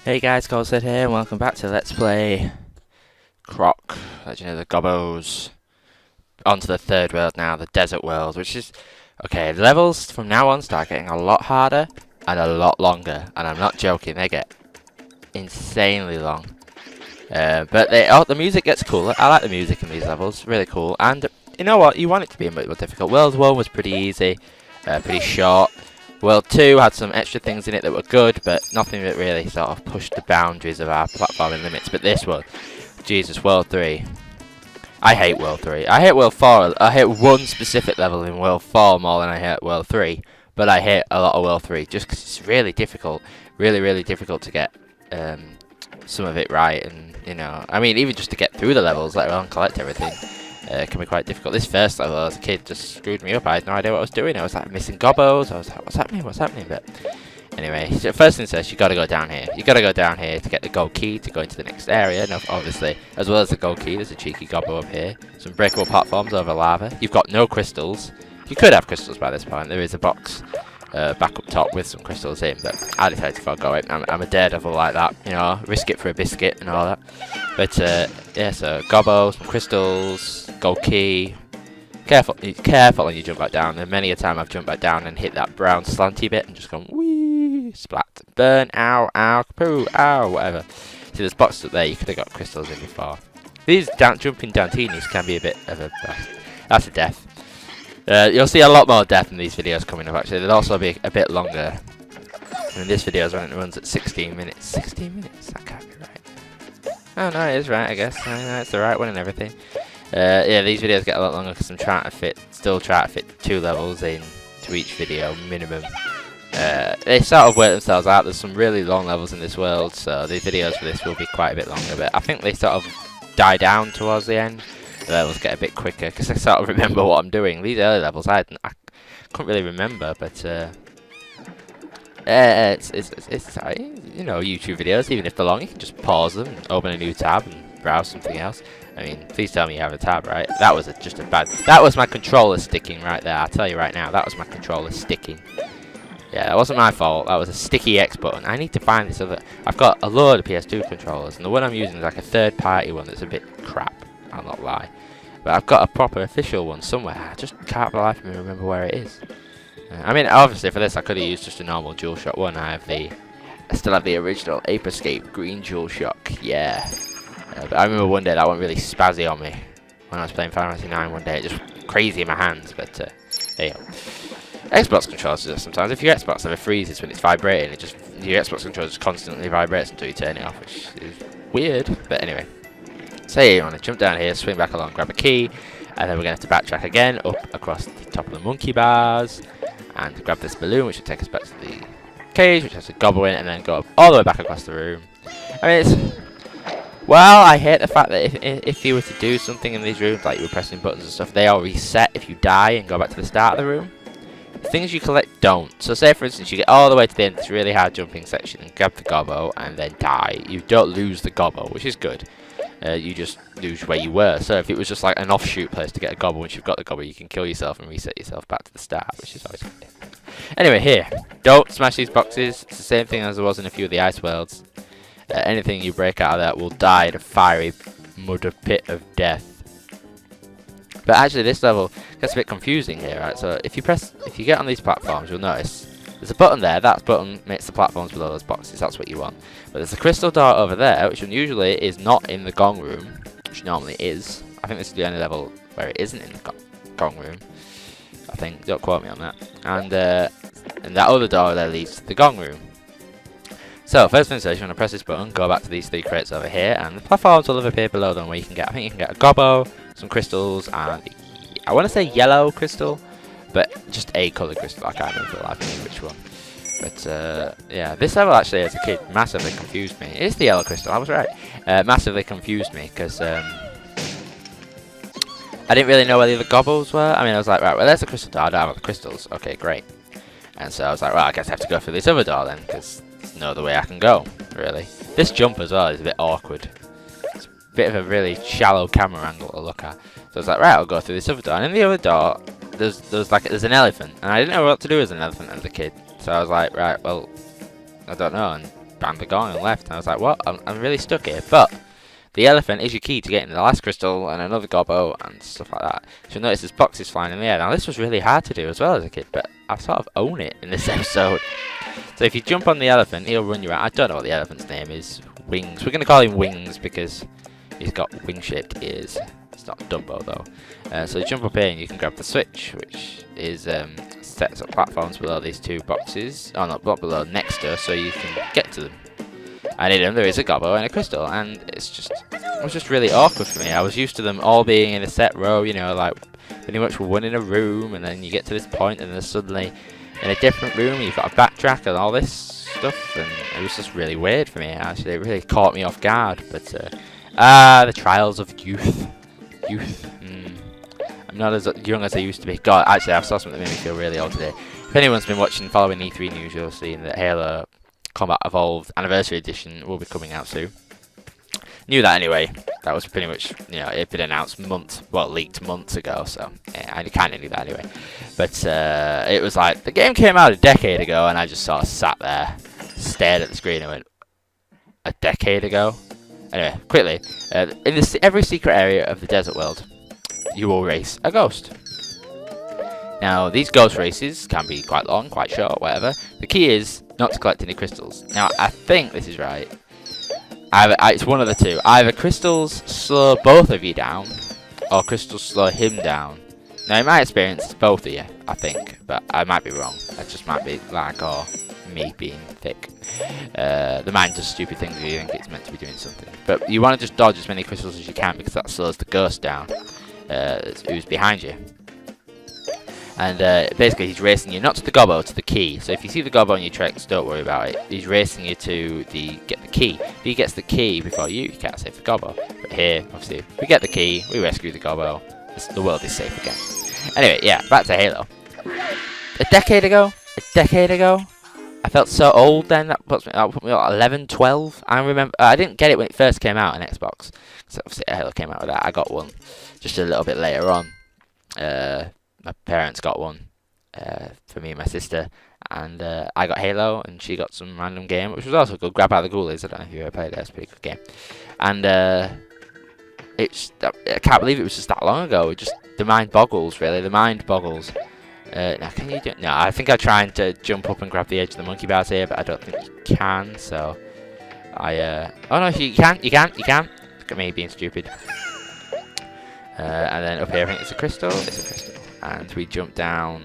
Hey guys, KoldsnedLP here, and welcome back to Let's Play Croc, Legend of the Gobbos. On to the third world now, the desert world, which is... Okay, the levels from now on start getting a lot harder and a lot longer, and I'm not joking, they get insanely long. But the music gets cooler. I like the music in these levels, really cool, and you know what, you want it to be a bit more difficult. World 1 was pretty easy, pretty short. World 2 had some extra things in it that were good, but nothing that really sort of pushed the boundaries of our platforming limits. But this one, Jesus, World 3. I hate World 3. I hate World 4. I hate one specific level in World 4 more than I hate World 3. But I hate a lot of World 3, just because it's really difficult. Really, really difficult to get some of it right. And, you know, I mean, even just to get through the levels, let alone collect everything. Can be quite difficult. This first level as a kid just screwed me up. I had no idea what I was doing. I was like missing gobbos. I was like, what's happening? But anyway, so first thing says you gotta go down here. You gotta go down here to get the gold key to go into the next area. And obviously, as well as the gold key, there's a cheeky gobbo up here. Some breakable platforms over lava. You've got no crystals. You could have crystals by this point. There is a box back up top with some crystals in, but I decided to forgo it. I'm a daredevil like that, you know, risk it for a biscuit and all that. But yeah, so gobbo, some crystals, gold key. Careful when you jump back down. And many a time I've jumped back down and hit that brown slanty bit and just gone wee, splat, burn, ow, ow, poo, ow, whatever. See, there's boxes up there. You could have got crystals in before. These jumping downtinis can be a bit of a that's a death. You'll see a lot more death in these videos coming up, actually. They'll also be a bit longer. And this video runs at 16 minutes. 16 minutes? That can't be right. Oh, no, it is right, I guess. It's the right one and everything. Yeah, these videos get a lot longer because I'm still trying to fit 2 levels in to each video, minimum. They sort of work themselves out. There's some really long levels in this world, so the videos for this will be quite a bit longer. But I think they sort of die down towards the end. The levels get a bit quicker because I sort of remember what I'm doing. These early levels I couldn't really remember, but it's you know, YouTube videos, even if they're long, you can just pause them and open a new tab and browse something else. I mean, please tell me you have a tab, right? That was that was my controller sticking right there. I'll tell you right now, that was my controller sticking. Yeah, that wasn't my fault. That was a sticky X button. I need to find this other. I've got a load of PS2 controllers, and the one I'm using is like a third-party one that's a bit crap. I'll not lie. But I've got a proper official one somewhere. I just can't for the life of me remember where it is. I mean, obviously for this I could have used just a normal DualShock one. I still have the original Ape Escape green DualShock. Yeah. But I remember one day that went really spazzy on me when I was playing Final Fantasy 9 one day. It just crazy in my hands. But there you go. Xbox controllers do this sometimes. If your Xbox ever freezes when it's vibrating, your Xbox controller just constantly vibrates until you turn it off, which is weird. But anyway. So you want to jump down here, swing back along, grab a key, and then we're going to have to backtrack again up across the top of the monkey bars and grab this balloon, which will take us back to the cage, which has a gobbo in it, and then go up all the way back across the room. I mean, well, I hate the fact that if you were to do something in these rooms, like you were pressing buttons and stuff, they all reset if you die and go back to the start of the room. Things you collect don't. So say for instance you get all the way to the end of this really hard jumping section and grab the gobbo and then die. You don't lose the gobbo, which is good. You just lose where you were. So if it was just like an offshoot place to get a gobbo, once you've got the gobbo you can kill yourself and reset yourself back to the start, which is always good. Anyway, here, don't smash these boxes. It's the same thing as there was in a few of the ice worlds. Anything you break out of that will die in a fiery mud pit of death. But actually this level gets a bit confusing here, right? So if you get on these platforms, you'll notice there's a button there. That button makes the platforms below those boxes. That's what you want. But there's a crystal door over there, which unusually is not in the gong room, which normally is. I think this is the only level where it isn't in the gong room. I think. Don't quote me on that. And that other door there leads to the gong room. So first thing says you want to press this button, go back to these 3 crates over here, and the platforms will have appeared below them where you can get. I think you can get a gobbo, some crystals, and I want to say yellow crystal. But just a colour crystal, I can't remember which one. But yeah, this level actually as a kid massively confused me. It is the yellow crystal, I was right. Massively confused me because I didn't really know where the other gobbos were. I mean, I was like, right, well, there's a crystal door, I don't have all the crystals. Okay, great. And so I was like, well, I guess I have to go through this other door then, because there's no other way I can go, really. This jump as well is a bit awkward. It's a bit of a really shallow camera angle to look at. So I was like, right, I'll go through this other door. And in the other door, there's an elephant, and I didn't know what to do as an elephant as a kid. So I was like, right, well, I don't know. And banged the gong and left. And I was like, what? I'm really stuck here. But the elephant is your key to getting the last crystal and another gobbo and stuff like that. So you'll notice there's boxes flying in the air. Now this was really hard to do as well as a kid, but I sort of own it in this episode. So if you jump on the elephant, he'll run you out. I don't know what the elephant's name is. Wings. We're going to call him Wings because he's got wing-shaped ears. It's not Dumbo though. So you jump up here and you can grab the switch, which is sets up platforms below these two boxes. Oh, not below, next to, so you can get to them. And in them there is a gobbo and a crystal, and it was just really awkward for me. I was used to them all being in a set row, you know, like pretty much one in a room, and then you get to this point and then suddenly in a different room you've got a backtrack and all this stuff, and it was just really weird for me. Actually, it really caught me off guard. But the trials of youth. I'm not as young as I used to be. God, actually, I saw something that made me feel really old today. If anyone's been following E3 news, you'll see that Halo Combat Evolved Anniversary Edition will be coming out soon. Knew that anyway. That was pretty much, you know, it had been announced leaked months ago, so yeah, I kind of knew that anyway. But it was like, the game came out a decade ago, and I just sort of sat there, stared at the screen and went, a decade ago? Anyway, quickly, in every secret area of the desert world, you will race a ghost. Now, these ghost races can be quite long, quite short, whatever. The key is not to collect any crystals. Now, I think this is right. It's one of the two. Either crystals slow both of you down, or crystals slow him down. Now, in my experience, it's both of you, I think. But I might be wrong. That just might be lag or me being thick. The mind does stupid things if you think it's meant to be doing something. But you want to just dodge as many crystals as you can, because that slows the ghost down. Who's behind you. And basically he's racing you not to the gobbo, to the key. So if you see the gobbo on your tracks, don't worry about it. He's racing you to get the key. If he gets the key before you can't save the gobbo. But here, obviously, we get the key, we rescue the gobbo, the world is safe again. Anyway, yeah, back to Halo. A decade ago, I felt so old then. That put me at 11, 12. I remember, I didn't get it when it first came out on Xbox. So obviously Halo came out with that. I got one just a little bit later on. My parents got one for me and my sister, and I got Halo, and she got some random game, which was also good. Grab Out the Ghoulies. I don't know if you ever played it. It's a pretty good game. And I can't believe it was just that long ago. The mind boggles, really. The mind boggles. Now, can you do? No, I think I'm trying to jump up and grab the edge of the monkey bars here, but I don't think you can. So oh no, you can. Look at me being stupid. And then up here, I think it's a crystal. It's a crystal. And we jump down.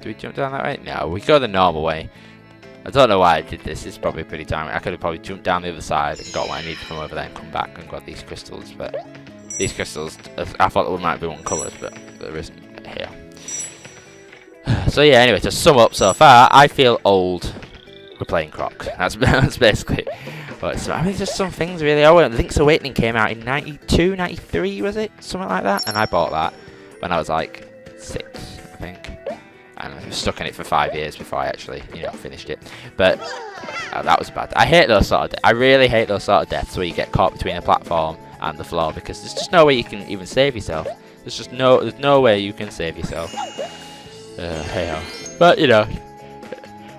Do we jump down that way? No, we go the normal way. I don't know why I did this. It's probably pretty timely. I could have probably jumped down the other side and got what I needed from over there and come back and got these crystals. But these crystals, I thought there might be one coloured, but there isn't here. So yeah, anyway, to sum up so far, I feel old. We're playing Croc. That's basically. But I mean, just some things really. Oh, Link's Awakening came out in 92, 93, was it? Something like that. And I bought that when I was like 6, I think. And I was stuck in it for 5 years before I actually, finished it. But that was bad. I hate those sort of. I really hate those sort of deaths where you get caught between a platform and the floor, because there's just no way you can even save yourself. There's no way you can save yourself. Hey-ho. But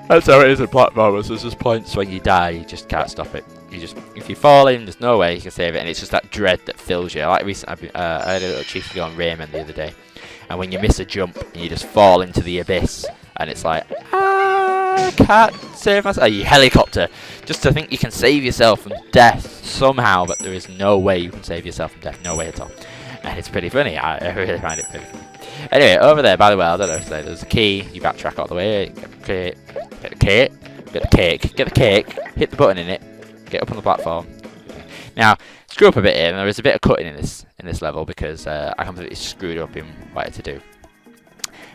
that's how it is in platformers. There's just points when you die, you just can't stop it. If you fall in, there's no way you can save it, and it's just that dread that fills you. Like recently, I had a little cheeky go on Rayman the other day, and when you miss a jump and you just fall into the abyss, and it's like, I can't save myself. You helicopter, just to think you can save yourself from death somehow, but there is no way you can save yourself from death. No way at all. And it's pretty funny. I really find it pretty funny. Anyway, over there, by the way, I don't know if there's a key. You backtrack all the way. Get the cake, hit the button in it, get up on the platform. Now, screw up a bit here, and there is a bit of cutting in this level because I completely screwed up in what I had to do.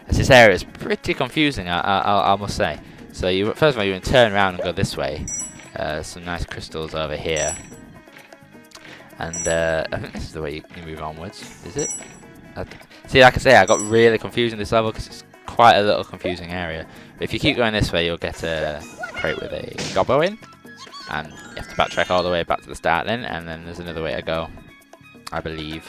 As this area is pretty confusing, I must say. So first of all, you can turn around and go this way. Some nice crystals over here, and I think this is the way you move onwards. Is it? See, like I say, I got really confused in this level because it's quite a little confusing area. But if you keep going this way, you'll get a crate with a gobbo in, and you have to backtrack all the way back to the start then, and then there's another way to go, I believe.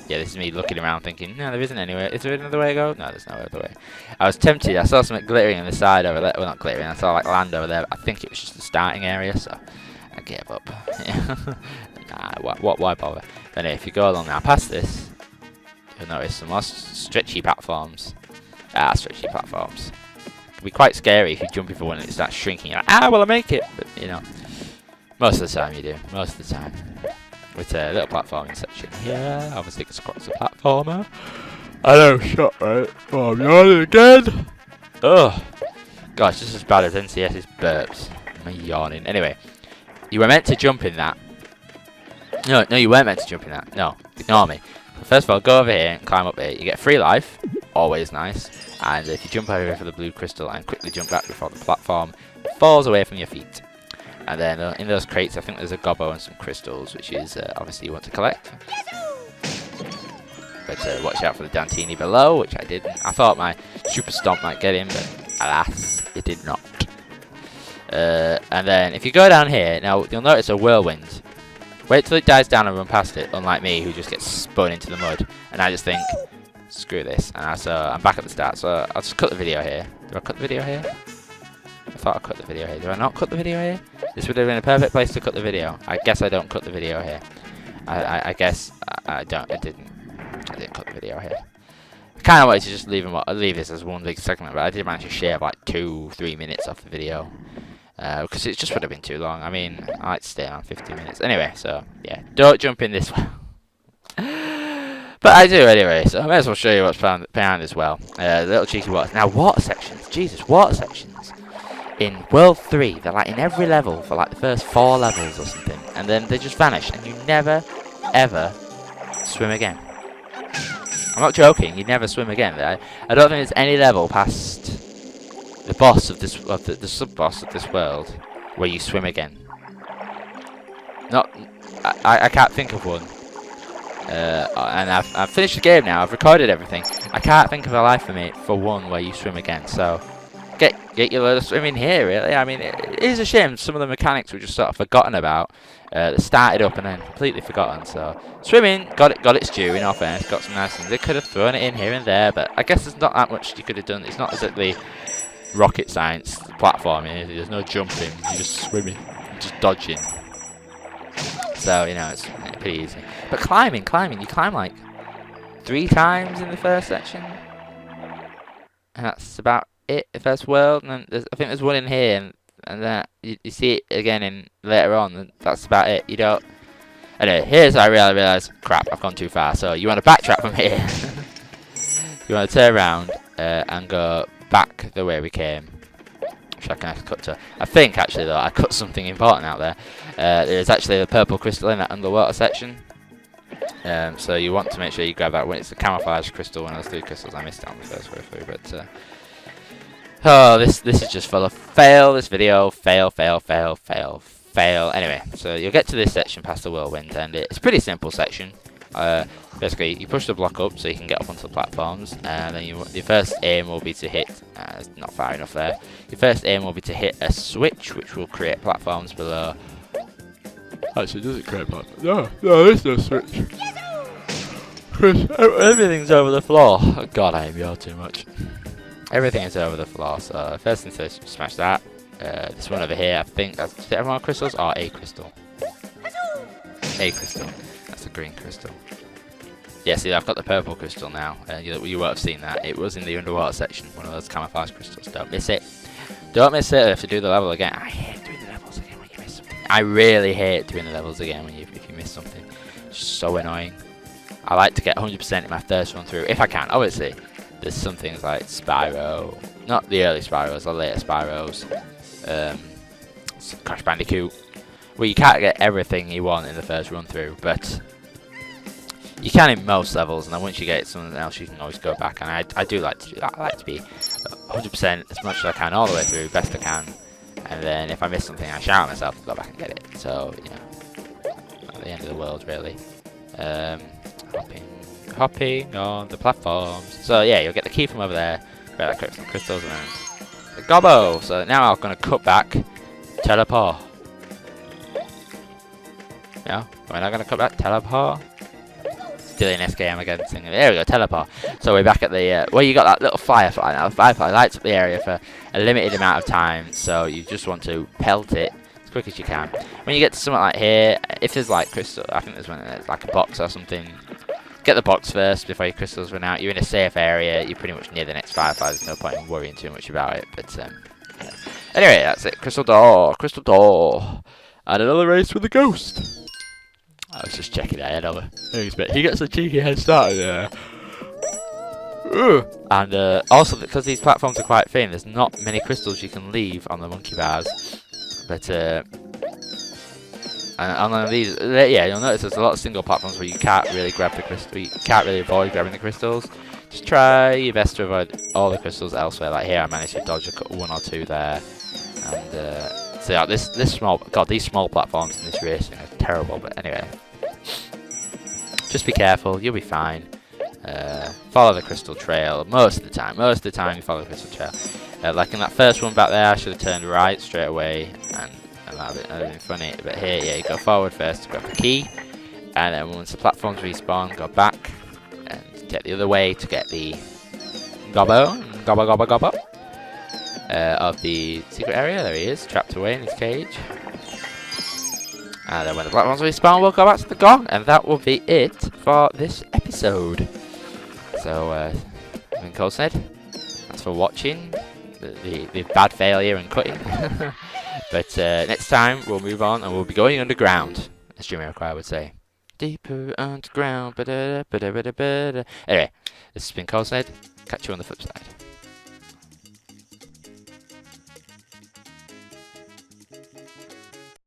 Yeah, this is me looking around thinking, no, there isn't anywhere. Is there another way to go? No, there's no other way. I was tempted. I saw something glittering on the side over there. Well, not glittering. I saw like land over there. I think it was just the starting area, so I gave up. Nah, why bother? But anyway, if you go along now past this, you'll notice some more stretchy platforms. Stretchy platforms. It can be quite scary if you jump over one and it starts shrinking. You're like, will I make it? But, you know, most of the time you do. Most of the time. With a little platforming section here. Obviously, because Croc's a platformer. I know, shot right. Oh, I'm yawning again. Ugh. Gosh, just as bad as NCS's burps. I'm yawning. Anyway, you were meant to jump in that. No, you weren't meant to jump in that. No, ignore me. First of all, go over here and climb up here. You get 3 life. Always nice. And if you jump over here for the blue crystal and quickly jump back before the platform falls away from your feet. And then in those crates, I think there's a gobbo and some crystals, which is obviously you want to collect. But watch out for the Dantini below, which I didn't. I thought my super stomp might get him, but alas, it did not. And then if you go down here, now you'll notice a whirlwind. Wait till it dies down and run past it, unlike me, who just gets spun into the mud. And I just think, screw this. And so I'm back at the start, so I'll just cut the video here. Do I cut the video here? I thought I cut the video here. Do I not cut the video here? This would have been a perfect place to cut the video. I guess I don't cut the video here. I guess I didn't cut the video here. I kind of wanted to just leave this as one big segment, but I did manage to shave like 2-3 minutes off the video. Because it just would have been too long. I mean, I like to stay on 15 minutes. Anyway, so yeah, don't jump in this one. But I do anyway, so I may as well show you what's behind as well. The little cheeky water. Now, water sections. Jesus, water sections. In World 3, they're like in every level for like the first 4 levels or something. And then they just vanish, and you never, ever swim again. I'm not joking, you never swim again. I don't think there's any level past the boss of this, the sub-boss of this world, where you swim again. I can't think of one. And I've finished the game now, I've recorded everything. I can't think of a life for me for one where you swim again, so get your load of swimming here, really. I mean, it is a shame some of the mechanics were just sort of forgotten about. That started up and then completely forgotten, so swimming got its due, in all fairness, got some nice things. They could have thrown it in here and there, but I guess there's not that much you could have done. It's not exactly rocket science platforming, there's no jumping, you're just swimming, you're just dodging. So, you know, it's pretty easy. But climbing, you climb like 3 times in the first section. And that's about it, the first world. And then I think there's one in here, and then you see it again in later on, and that's about it. You don't... Anyway, here's how I realised, crap, I've gone too far. So you want to backtrack from here. You want to turn around and go back the way we came. Which I can actually cut to. I think, actually, though, I cut something important out there. There's actually the purple crystal in that underwater section. So you want to make sure you grab that when it's the camouflage crystal, one of those 3 crystals. I missed it on the first way through, but oh, this is just full of fail. This video, fail. Anyway, so you'll get to this section past the whirlwind, and it's a pretty simple section. Basically, you push the block up so you can get up onto the platforms, and then your first aim will be to hit. It's not far enough there. Your first aim will be to hit a switch, which will create platforms below. Actually, does it create platforms? No, there's no switch. Everything's over the floor. Oh, God, I am yawning too much. Everything is over the floor. So first thing to smash that. This one over here, I think that's more crystals or a crystal. A crystal. That's a green crystal. Yeah, see, I've got the purple crystal now. You won't have seen that. It was in the underwater section. One of those camouflage crystals. Don't miss it. Don't miss it. I have to do the level again. I hate doing the levels again when you miss something. I really hate doing the levels again if you miss something. It's so annoying. I like to get 100% in my first run through, if I can. Obviously, there's some things like Spyro. Not the early Spyros, the later Spyros. Crash Bandicoot. Where you can't get everything you want in the first run through, but you can in most levels, and then once you get something else, you can always go back. And I do like to do that. I like to be 100% as much as I can all the way through, best I can. And then if I miss something, I shout at myself to go back and get it. So, you know, not the end of the world, really. Hopping on the platforms. So yeah, you'll get the key from over there. Grab that some crystals and then the gobbo. So now I'm gonna cut back, teleport. Yeah, we're not gonna cut back, teleport. Dillian SKM again singing. There we go, teleport. So we're back at the well, you got that little firefly now. The firefly lights up the area for a limited amount of time, so you just want to pelt it as quick as you can. When you get to something like here, if there's like crystal, I think there's one there's like a box or something. Get the box first before your crystals run out. You're in a safe area. You're pretty much near the next firefly. There's no point in worrying too much about it. But yeah. Anyway, that's it. Crystal door, crystal door, and another race with the ghost. I was just checking that head over. He gets a cheeky head start. Yeah. And also because these platforms are quite thin, there's not many crystals you can leave on the monkey bars. But and on these, yeah, you'll notice there's a lot of single platforms where you can't really grab the crystal. You can't really avoid grabbing the crystals. Just try your best to avoid all the crystals elsewhere. Like here, I managed to dodge one or two there. And so yeah, this small, God, these small platforms in this racing are terrible. But anyway, just be careful. You'll be fine. Follow the crystal trail most of the time. Most of the time, you follow the crystal trail. Like in that first one back there, I should have turned right straight away and that would have been funny. But here, yeah, you go forward first to grab the key, and then once the platforms respawn, go back and get the other way to get the gobbo of the secret area. There he is, trapped away in his cage. And then when the platforms respawn, we'll go back to the gong, and that will be it for this episode. So, I've been Koldsned. Thanks for watching the bad failure and cutting. But next time we'll move on and we'll be going underground, as Jamiroquai would say. Deeper underground. Anyway, this has been Koldsned. Catch you on the flip side.